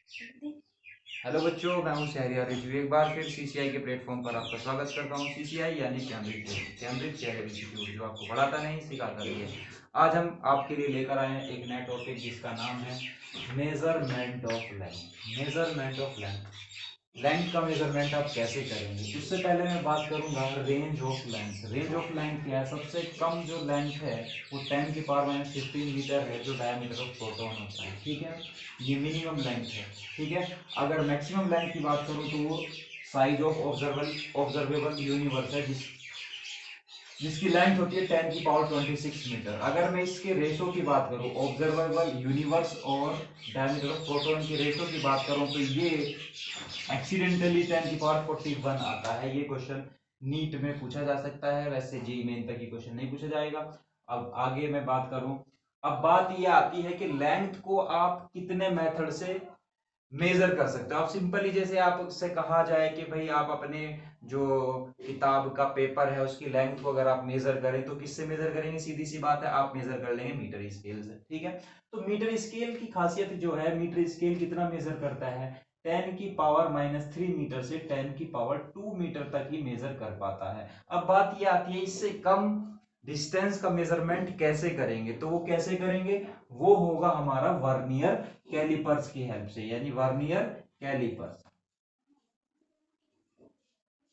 Hello बच्चों, मैं हूं शहरियार रिजवी। एक बार फिर सीसीआई के प्लेटफॉर्म पर आपका स्वागत करता हूं। सीसीआई यानी कैम्ब्रिज शहर इंस्टीट्यूट, जो आपको पढ़ाता नहीं सिखाता भी है। आज हम आपके लिए लेकर आए हैं एक नया टॉपिक जिसका नाम है measurement of length. Measurement of length, length का मेजरमेंट आप कैसे करेंगे। उससे पहले मैं बात करूंगा range of length. Range of length क्या है? सबसे कम जो लेंथ है वो 10⁻⁻15 मीटर है, जो डायमीटर ऑफ प्रोटॉन होता है। ठीक है, ये मिनिमम लेंथ है। ठीक है, अगर मैक्सिमम लेंथ की बात करूं तो वो साइज ऑफ ऑब्जर्वेबल यूनिवर्स है, जिसकी लेंथ होती है 10⁻26 मीटर। अगर मैं इसके रेशो की बात करूं, ऑब्जर्वेबल यूनिवर्स और डायमीटर ऑफ प्रोटॉन के रेशो की बात करूं, तो ये एक्सीडेंटली 10⁻41 आता है। ये क्वेश्चन नीट में पूछा जा सकता है, वैसे जेईई मेन तक ये क्वेश्चन नहीं पूछा जाएगा। अब आगे मैं बात करूं, अब बात ये आती है कि लेंथ को आप कितने मेथड से मेजर कर सकते हो। आप सिंपली, जैसे आपसे कहा जाए कि भाई आप अपने जो किताब का पेपर है उसकी लेंथ को अगर आप मेजर करें तो किससे मेजर करेंगे? सीधी सी बात है, आप मेजर कर लेंगे मीटर स्केल से। ठीक है, तो मीटर स्केल की खासियत जो है, मीटर स्केल कितना मेजर करता है? 10⁻³ मीटर से 10⁻² मीटर तक ही मेजर कर पाता है। अब बात ये आती है, इससे कम डिस्टेंस का मेजरमेंट कैसे करेंगे? तो वो कैसे करेंगे? वो होगा हमारा वर्नियर कैलिपर्स की हेल्प से, यानी वर्नियर कैलिपर्स।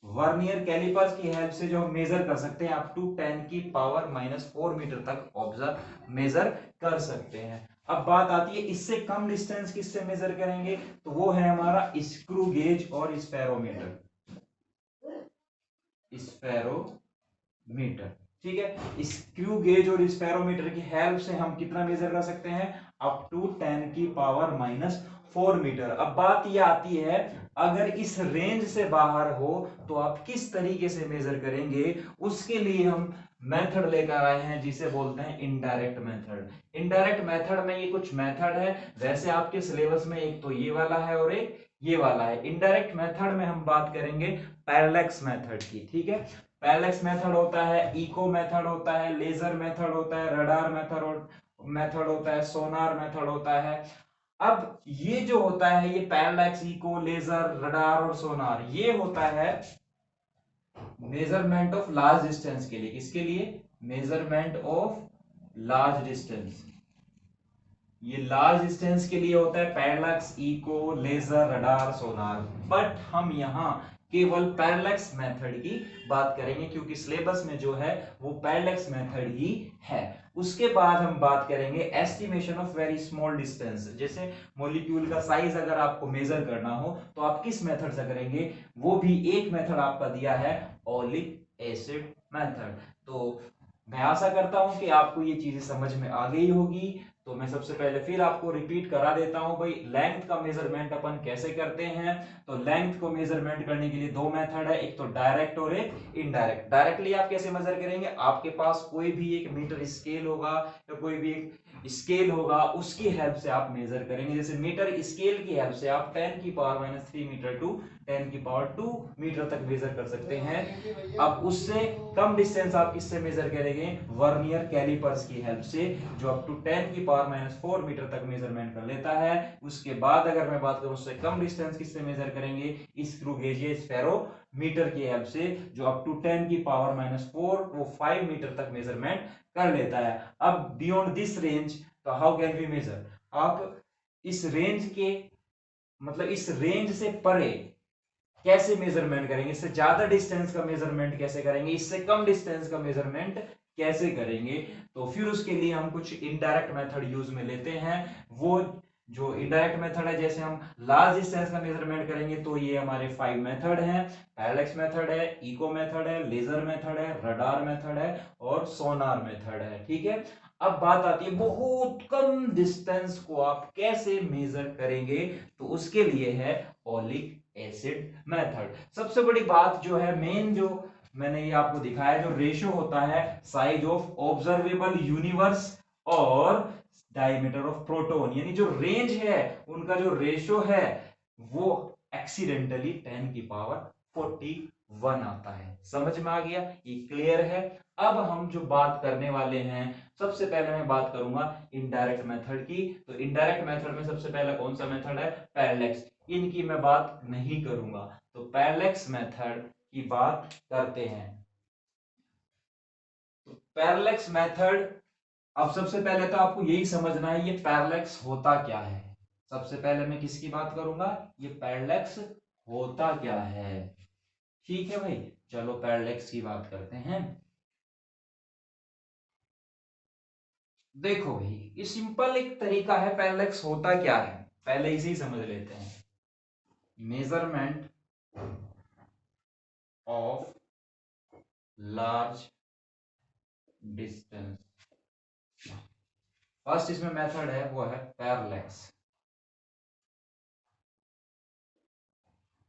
वर्नियर कैलिपर्स की हेल्प से जो हम मेजर कर सकते हैं अप टू 10⁻⁻4 मीटर तक ऑब्जर्व मेजर कर सकते हैं। अब बात आती है इससे कम डिस्टेंस किससे मेजर करेंगे? तो वो है हमारा स्क्रू गेज और स्पेरोमीटर। स्पेरोमीटर, ठीक है, स्क्रू गेज और स्पेरोमीटर की हेल्प से हम कितना मेजर कर सकते हैं? Up to 10⁻⁴ metre. अब बात यह आती है, अगर इस रेंज से बाहर हो तो आप किस तरीके से मेजर करेंगे? उसके लिए हम मेथड लेकर आए हैं जिसे बोलते हैं इनडायरेक्ट मेथड। इनडायरेक्ट मेथड में ये कुछ मेथड है, वैसे आपके सिलेबस में एक तो ये वाला है और एक ये वाला है। इनडायरेक्ट मेथड में हम बात करेंगे पैरेलैक्स मेथड की। ठीक है, पैरेलैक्स मेथड होता है, इको मेथड होता है, लेजर मेथड होता है, रडार मेथड होता है, सोनार मेथड होता है। अब ये जो होता है, ये पैरेलैक्स, इको, लेजर, रडार और सोनार, ये होता है मेजरमेंट ऑफ लार्ज डिस्टेंस के लिए। किसके लिए? Measurement of large distance. ये लार्ज डिस्टेंस के लिए होता है parallax, echo, laser, radar, sonar. But हम यहाँ केवल पैरेलैक्स मेथड की बात करेंगे, क्योंकि सिलेबस में जो है वो पैरेलैक्स मेथड ही है। उसके बाद हम बात करेंगे estimation of very small distance. जैसे मॉलिक्यूल का साइज अगर आपको मेजर करना हो तो आप किस मेथड से करेंगे? वो भी एक मेथड आपका दिया है, ओलिक एसिड मेथड। तो मैं आशा करता हूं कि आपको ये चीजें समझ में आ गई होगी। तो मैं सबसे पहले फिर आपको रिपीट करा देता हूं भाई, लेंथ का मेजरमेंट अपन कैसे करते हैं। तो लेंथ को मेजरमेंट करने के लिए दो मेथड है, एक तो डायरेक्ट और एक इनडायरेक्ट। डायरेक्टली आप कैसे मेजर करेंगे? आपके पास कोई भी एक मीटर स्केल होगा या कोई भी एक स्केल होगा, उसकी हेल्प से आप मेजर करेंगे। जैसे मीटर स्केल की हेल्प से आप 10⁻³ मीटर टू 10⁻² मीटर तक मेजर कर सकते हैं। अब उससे कम डिस्टेंस आप किससे मेजर करेंगे? वर्नियर कैलिपर्स की हेल्प से, जो अप टू 10⁻⁴ मीटर तक मेजरमेंट कर लेता है। उसके बाद अगर मैं बात करूं उससे कम डिस्टेंस किससे मेजर करेंगे? स्क्रू गेज या स्फेरोमीटर की हेल्प से, जो अप टू 10⁻⁴ वो 5 मीटर तक मेजरमेंट कर लेता है। अब बियॉन्ड दिस रेंज, तो हाउ कैन वी मेजर? आप इस रेंज के, मतलब इस रेंज से परे कैसे मेजरमेंट करेंगे? इससे ज्यादा डिस्टेंस का मेजरमेंट कैसे करेंगे? इससे कम डिस्टेंस का मेजरमेंट कैसे करेंगे? तो फिर उसके लिए हम कुछ इनडायरेक्ट मेथड यूज में लेते हैं। वो जो इनडायरेक्ट मेथड है, जैसे हम लार्ज डिस्टेंस का मेजरमेंट करेंगे तो ये हमारे 5 मेथड हैं। पैरेलैक्स मेथड है, इको मेथड है, लेजर मेथड है, रडार मेथड है और सोनार मेथड है। ठीक है, अब बात आती है बहुत कम डिस्टेंस को आप कैसे मेजर करेंगे? तो उसके लिए है ओलिक एसिड मेथड। सबसे बड़ी बात जो है, मेन जो मैंने ये आपको दिखाया, जो रेशियो होता है साइज ऑफ ऑब्जर्वेबल यूनिवर्स और डायमीटर ऑफ प्रोटॉन, यानी जो रेंज है उनका जो रेशियो है वो एक्सीडेंटली 10⁻⁴ 1 आता है। समझ में आ गया? ये क्लियर है? अब हम जो बात करने वाले हैं, सबसे पहले मैं बात करूंगा इनडायरेक्ट मेथड की। तो इनडायरेक्ट मेथड में सबसे पहला कौन सा मेथड है? पैरेलैक्स। इनकी मैं बात नहीं करूंगा, तो पैरेलैक्स मेथड की बात करते हैं। तो पैरेलैक्स मेथड, अब सबसे पहले तो आपको यही समझना है ये पैरेलैक्स होता क्या है। सबसे पहले मैं किसकी बात करूंगा? ये पैरेलैक्स होता क्या है। ठीक है भाई, चलो पैरेलैक्स की बात करते हैं। देखो भाई, ये सिंपल एक तरीका है पैरेलैक्स होता क्या है, पहले इसे ही समझ लेते हैं। Measurement of large distance. First इसमें मेथड है वो है पैरेलैक्स।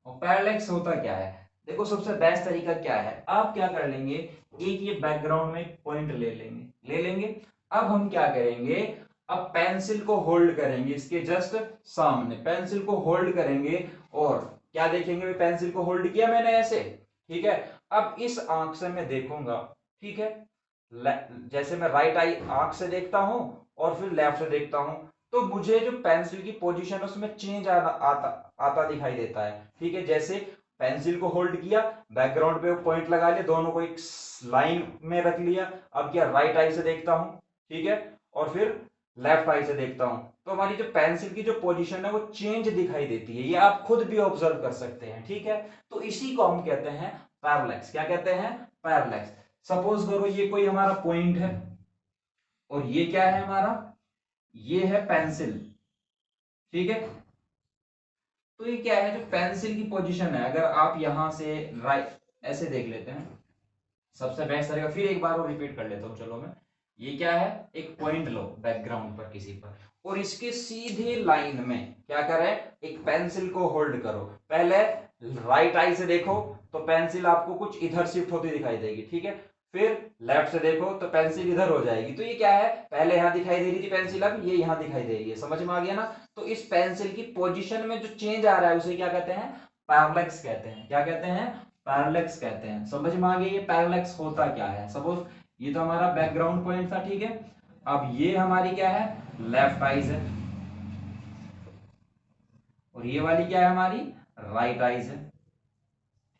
और पैरेलैक्स होता क्या है? देखो सबसे बेस्ट तरीका क्या है, आप क्या कर लेंगे, एक ये बैकग्राउंड में पॉइंट ले लेंगे। अब हम क्या करेंगे, अब पेंसिल को होल्ड करेंगे इसके जस्ट सामने, पेंसिल को होल्ड करेंगे और क्या देखेंगे, पेंसिल को होल्ड किया मैंने ऐसे, ठीक है। अब इस आंख से मैं देखूंगा, ठीक है, जैसे मैं राइट आई आंख से देखता हूं और फिर लेफ्ट से देखता हूं, तो मुझे जो पेंसिल की पोजीशन है उसमें चेंज आता दिखाई देता है। ठीक है, जैसे पेंसिल को होल्ड किया, बैकग्राउंड पे पॉइंट लगा लिया, दोनों को एक लाइन में रख लिया। अब क्या राइट आई से देखता हूं, ठीक है, और फिर लेफ्ट आई से देखता हूं, तो हमारी जो पेंसिल की जो पोजीशन है वो चेंज दिखाई देती है। ये आप खुद भी ऑब्जर्व कर सकते हैं। ठीक है, तो इसी को हम कहते हैं पैरेलैक्स। क्या कहते हैं? पैरेलैक्स। सपोज करो ये कोई हमारा पॉइंट है और ये क्या है हमारा, ये है पेंसिल। ठीक है, तो ये क्या है, जो पेंसिल की पोजीशन है, अगर आप यहां से राइट ऐसे देख लेते हैं, सबसे बेस्ट तरीका, फिर एक बार और रिपीट कर लेता हूं, चलो मैं, ये क्या है, एक पॉइंट लो बैकग्राउंड पर किसी पर, और इसके सीधे लाइन में क्या करें, एक पेंसिल को होल्ड करो। पहले राइट आई से देखो तो पेंसिल आपको कुछ इधर शिफ्ट होती दिखाई देगी, ठीक है, फिर लेफ्ट से देखो तो पेंसिल इधर हो जाएगी। तो ये क्या है, पहले यहां दिखाई दे रही थी पेंसिल, अब ये यहां दिखाई दे रही है। समझ में आ गया ना? तो इस पेंसिल की पोजीशन में जो चेंज आ रहा है उसे क्या कहते हैं, पैरेलैक्स कहते हैं। क्या कहते हैं? पैरेलैक्स कहते हैं। समझ में आ गया ये पैरेलैक्स होता क्या है। सपोज ये तो हमारा बैकग्राउंड पॉइंट था, ठीक है, अब ये हमारी क्या है, लेफ्ट आइज है, और ये वाली क्या है हमारी, राइट आइज है।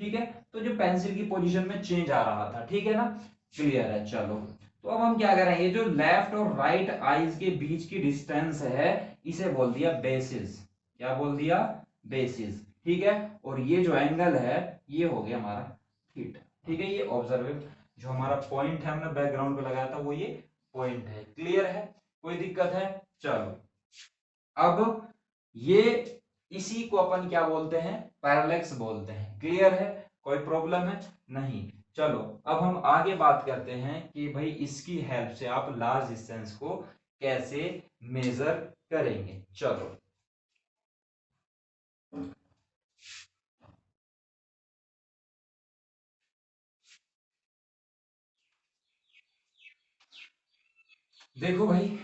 ठीक है, तो जो पेंसिल की पोजीशन में चेंज आ रहा था, ठीक है ना, क्लियर है। चलो, तो अब हम क्या करेंगे, जो लेफ्ट और राइट आइज के बीच की डिस्टेंस है इसे बोल दिया बेसिस। क्या बोल दिया? बेसिस। ठीक है, और ये जो एंगल है ये हो गया हमारा थीटा। ठीक है, ये ऑब्जर्व जो हमारा पॉइंट है हमने बैकग्राउंड पे लगाया था वो ये पॉइंट है। क्लियर है? कोई दिक्कत है? चलो, अब ये इसी को अपन क्या बोलते हैं, पैरेलैक्स बोलते हैं। क्लियर है? कोई प्रॉब्लम है? नहीं। चलो, अब हम आगे बात करते हैं कि भाई इसकी हेल्प से आप लार्ज डिस्टेंस को कैसे मेजर करेंगे। चलो, देखो भाई,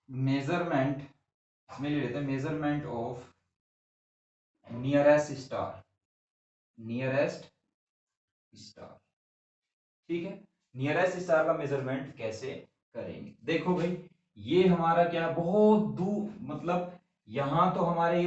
मेजरमेंट में ले लेते हैं, measurement of nearest star, nearest star. ठीक है, नियरेस्ट स्टार का मेजरमेंट कैसे करेंगे। देखो भाई, ये हमारा क्या, बहुत दूर, मतलब यहां तो हमारे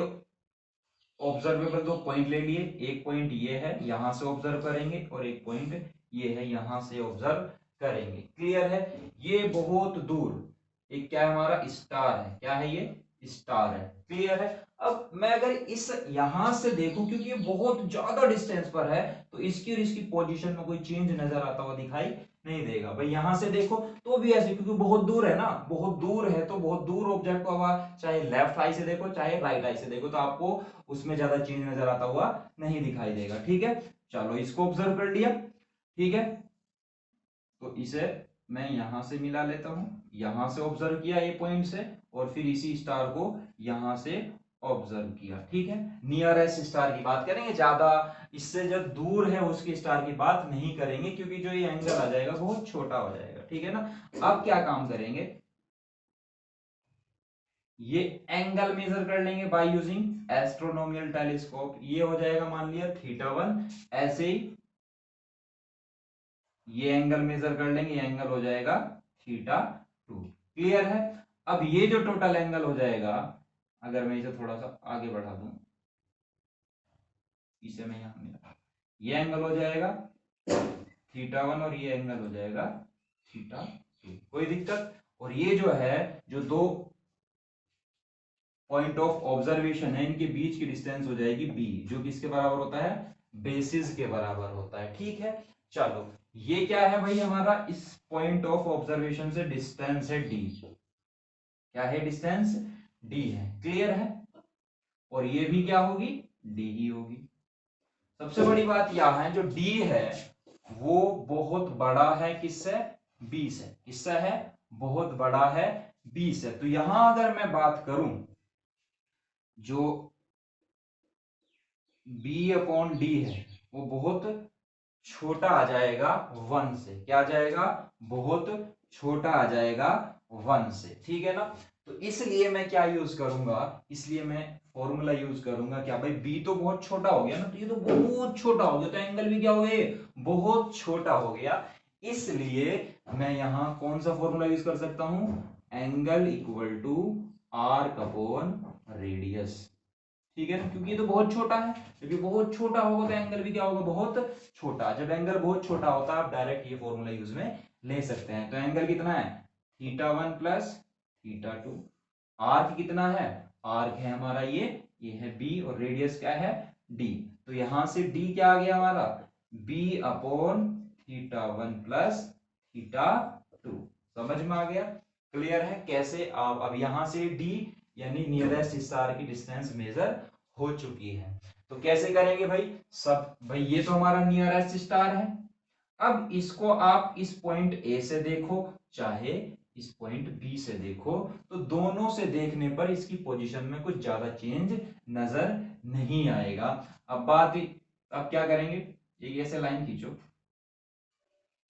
ऑब्जर्वेबल दो पॉइंट ले लिए, एक पॉइंट ये है यहां से ऑब्जर्व करेंगे और एक पॉइंट ये है यहां से ऑब्जर्व करेंगे। क्लियर है? ये बहुत दूर एक क्या है हमारा, स्टार है। क्या है ये? स्टार है। क्लियर है? अब मैं अगर इस यहां से देखूं, क्योंकि ये बहुत ज्यादा डिस्टेंस पर है, तो इसकी और इसकी पोजीशन में कोई चेंज नजर आता हुआ दिखाई नहीं देगा। भाई यहां से देखो तो भी ऐसे, क्योंकि बहुत दूर है ना, बहुत दूर है, तो बहुत दूर ऑब्जेक्ट को अब चाहे लेफ्ट आई से देखो चाहे राइट आई से देखो, तो आपको उसमें ज्यादा चेंज नजर आता हुआ नहीं दिखाई देगा। ठीक है, चलो इसको ऑब्जर्व कर लिया। ठीक है, तो इसे मैं यहां से मिला लेता हूं, यहां से ऑब्जर्व किया ये पॉइंट से, और फिर इसी स्टार को यहां से ऑब्जर्व किया। ठीक है, नियरेस्ट स्टार की बात करेंगे, ज्यादा इससे जो दूर है उसके स्टार की बात नहीं करेंगे, क्योंकि जो ये एंगल आ जाएगा बहुत छोटा हो जाएगा। ठीक है ना, अब क्या काम करेंगे, ये एंगल मेजर कर लेंगे बाय यूजिंग एस्ट्रोनॉमिकल टेलीस्कोप। ये हो जाएगा मान लिया θ1, ऐसे ही ये एंगल मेजर कर लेंगे, ये एंगल हो जाएगा θ2। क्लियर है? अब ये जो टोटल एंगल हो जाएगा, अगर मैं इसे थोड़ा सा आगे बढ़ा दूं, इसे मैं यहां मिला, ये एंगल हो जाएगा θ1 और ये एंगल हो जाएगा θ2। कोई दिक्कत? और ये जो है, जो दो पॉइंट ऑफ ऑब्जर्वेशन है, इनके बीच की डिस्टेंस हो जाएगी b, जो किसके बराबर होता है? बेसिस के बराबर होता है। ठीक है, चलो ये क्या है भाई हमारा? इस पॉइंट ऑफ ऑब्जर्वेशन से डिस्टेंस है d। क्या है? डिस्टेंस d है। क्लियर है? और ये भी क्या होगी? d ही होगी। सबसे बड़ी बात यह है, जो d है वो बहुत बड़ा है किससे? b से। किससे है? बहुत बड़ा है b से। तो यहां अगर मैं बात करूं, जो b/d है वो बहुत छोटा आ जाएगा 1 से। क्या आ जाएगा? बहुत छोटा आ जाएगा 1 से। ठीक है ना? तो इसलिए मैं क्या यूज करूंगा? इसलिए मैं फॉर्मूला यूज करूंगा क्या भाई? b तो बहुत छोटा हो गया ना, तो ये तो बहुत छोटा हो गया, तो एंगल भी क्या हो गया? बहुत छोटा हो गया। इसलिए मैं यहां कौन सा फॉर्मूला यूज कर सकता हूं? Angle equal to arc upon radius. ठीक है ना? क्योंकि ये तो बहुत छोटा है, क्योंकि बहुत छोटा होगा तो एंगल भी क्या होगा? बहुत छोटा। जब एंगल बहुत छोटा होता है, आप डायरेक्ट ये फॉर्मूला यूज में ले सकते हैं। तो एंगल कितना है? θ1 प्लस θ2। आर्क कितना है? आर्क है हमारा ये है b, और रेडियस क्या है? d। तो यहां से d क्या आ गया हमारा? b/θ1 plus θ2। समझ में आ गया? क्लियर है? कैसे? आप अब यहां से d यानी नियरेस्ट स्टार की डिस्टेंस मेजर हो चुकी है। तो कैसे करेंगे भाई? सब भाई ये तो हमारा नियरेस्ट स्टार है। अब इसको आप इस पॉइंट ए से देखो, चाहे इस पॉइंट बी से देखो, तो दोनों से देखने पर इसकी पोजीशन में कुछ ज्यादा चेंज नजर नहीं आएगा। अब क्या करेंगे? एक ऐसे लाइन खींचो,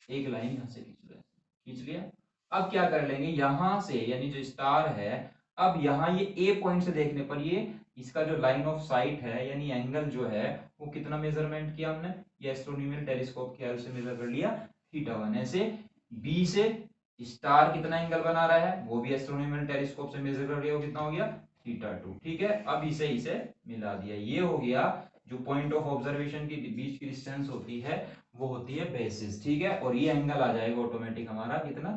एक लाइन यहां से खींच लिया। अब क्या कर लेंगे? यहां से यानी जो स्टार है, अब यहां ये ए पॉइंट से देखने पर ये इसका जो लाइन ऑफ साइट है यानी एंगल जो है, वो कितना मेजरमेंट किया हमने? ये एस्ट्रोनॉमिकल टेलीस्कोप की हेल्प से मेजर कर लिया θ1। ऐसे बी से स्टार कितना एंगल बना रहा है, वो भी एस्ट्रोनॉमिकल टेलीस्कोप से मेजर कर लिया, वो कितना हो गया? θ2। ठीक है, अब इसे इसे मिला दिया, ये हो गया जो पॉइंट ऑफ ऑब्जर्वेशन के बीच की डिस्टेंस होती है, वो होती है बेसिस। ठीक है, और ये एंगल आ जाएगा ऑटोमेटिक हमारा कितना?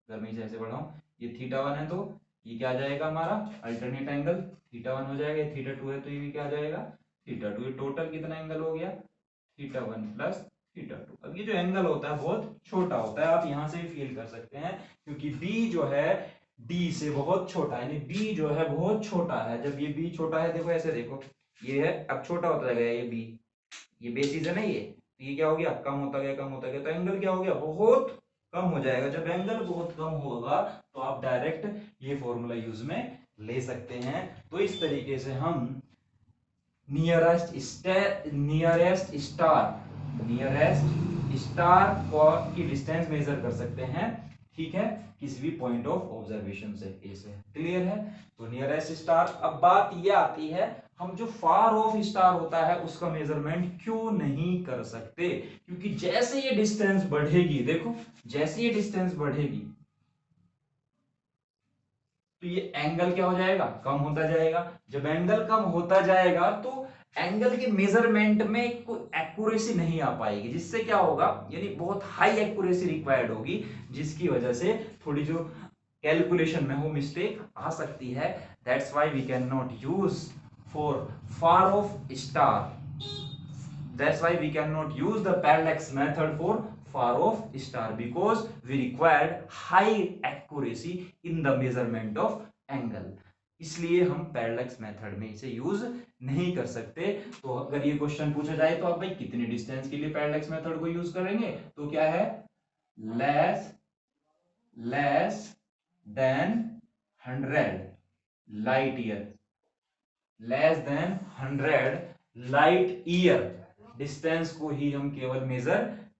अगर मैं इसे ऐसे बढ़ाऊं, ये θ1 है तो ये क्या आ जाएगा हमारा? अल्टरनेट एंगल θ1 हो जाएगा। θ2 है तो ये भी क्या आ जाएगा? θ2। ये टोटल कितना एंगल हो गया? θ1 प्लस θ2। अब ये जो एंगल होता है बहुत छोटा होता है, आप यहां से भी फील कर सकते हैं, क्योंकि b जो है d से बहुत छोटा है, यानी b जो है बहुत छोटा है। जब ये b छोटा है, देखो ऐसे देखो, ये है अब छोटा होता जाएगा ये b, ये बेसिस है ना, ये क्या हो गया? कम होता गया, कम होता गया, तो एंगल क्या हो गया? बहुत कम हो जाएगा। जब एंगल बहुत कम होगा तो आप डायरेक्ट ये फॉर्मूला यूज में ले सकते हैं। तो इस तरीके से हम नियरेस्ट स्टार की डिस्टेंस मेजर कर सकते हैं। ठीक है, किसी भी पॉइंट ऑफ ऑब्जर्वेशन से ए से। क्लियर है? तो नियरेस्ट स्टार। अब बात ये आती है, हम जो फार ऑफ स्टार होता है उसका मेजरमेंट क्यों नहीं कर सकते? क्योंकि जैसे ये डिस्टेंस बढ़ेगी, देखो जैसे ये डिस्टेंस बढ़ेगी तो ये एंगल क्या हो जाएगा? कम होता जाएगा। जब एंगल कम होता जाएगा तो एंगल के मेजरमेंट में कोई एक्यूरेसी नहीं आ पाएगी, जिससे क्या होगा? यानी बहुत हाई एक्यूरेसी रिक्वायर्ड होगी, जिसकी वजह से थोड़ी जो कैलकुलेशन में वो मिस्टेक आ सकती है। That's why we can not use for far of star, that's why we cannot use the parallax method for far off star, because we required high accuracy in the measurement of angle। इसलिए हम parallax method में इसे use नहीं कर सकते। तो अगर ये क्वेश्चन पूछा जाए तो आप भाई कितनी डिस्टेंस के लिए पैरेलैक्स मेथड को यूज करेंगे, तो क्या है? Less than 100 light year, less than 100 light year distance को ही हम केवल मेजर